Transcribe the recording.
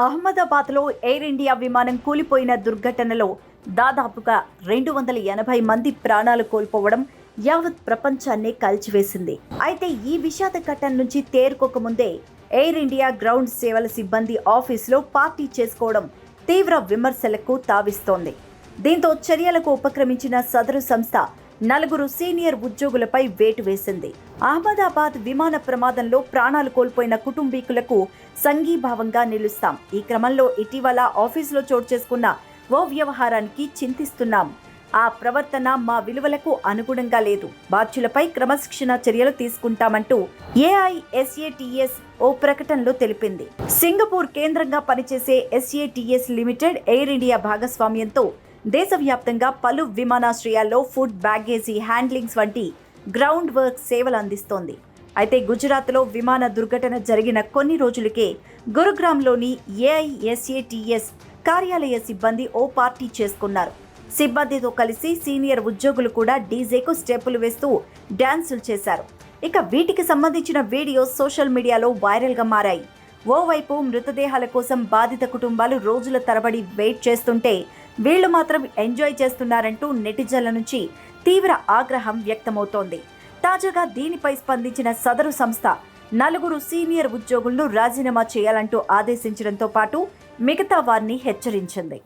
అహ్మదాబాద్లో air India విమానం కూలిపోయిన దుర్ఘటనలో దాదాపుగా 280 మంది ప్రాణాలు కోల్పోవడం యావత్ ప్రపంచాన్నే కలిచివేసింది. అయితే ఈ విషాద ఘటన నుంచి తేరుకోకముందే ఎయిర్ ఇండియా గ్రౌండ్ సేవల సిబ్బంది ఆఫీసులో పార్టీ చేసుకోవడం తీవ్ర విమర్శలకు తావిస్తోంది. దీంతో చర్యలకు ఉపక్రమించిన సదరు సంస్థ 4 సీనియర్ ఉద్యోగులపై వేటు వేసింది. అహ్మదాబాద్ విమాన ప్రమాదంలో ప్రాణాలు కోల్పోయిన కుటుంబీకులకు సంఘీభావంగా నిలుస్తాం. ఈ క్రమంలో ఇటీవల ఆఫీసులో చోటు చేసుకున్న ఓ వ్యవహారానికి చింతిస్తున్నాం. ఆ ప్రవర్తన మా విలువలకు అనుగుణంగా లేదు. బాధ్యులపై క్రమశిక్షణ చర్యలు తీసుకుంటామంటూ ఏఐఎస్ఏటిఎస్ ఓ ప్రకటనలో తెలిపింది. సింగపూర్ కేంద్రంగా పనిచేసే ఎస్ఏటిఎస్ లిమిటెడ్ ఎయిర్ ఇండియా భాగస్వామ్యంతో దేశవ్యాప్తంగా పలు విమానాశ్రయాల్లో ఫుడ్, బ్యాగేజీ హ్యాండ్లింగ్స్ వంటి గ్రౌండ్ వర్క్ సేవలు అందిస్తోంది. అయితే గుజరాత్లో విమాన దుర్ఘటన జరిగిన కొన్ని రోజులకే గురుగ్రామ్లోని ఏఐఎస్ఏటిఎస్ కార్యాలయ సిబ్బంది ఓ పార్టీ చేసుకున్నారు. సిబ్బందితో కలిసి సీనియర్ ఉద్యోగులు కూడా డీజేకు స్టెప్పులు వేస్తూ డ్యాన్సులు చేశారు. ఇక వీటికి సంబంధించిన వీడియోస్ సోషల్ మీడియాలో వైరల్గా మారాయి. ఓవైపు మృతదేహాల కోసం బాధిత కుటుంబాలు రోజుల తరబడి వెయిట్ చేస్తుంటే వీళ్లు మాత్రం ఎంజాయ్ చేస్తున్నారంటూ నెటిజన్ల నుంచి తీవ్ర ఆగ్రహం వ్యక్తమవుతోంది. తాజాగా దీనిపై స్పందించిన సదరు సంస్థ 4 సీనియర్ ఉద్యోగులను రాజీనామా చేయాలంటూ ఆదేశించడంతో పాటు మిగతా వారిని హెచ్చరించింది.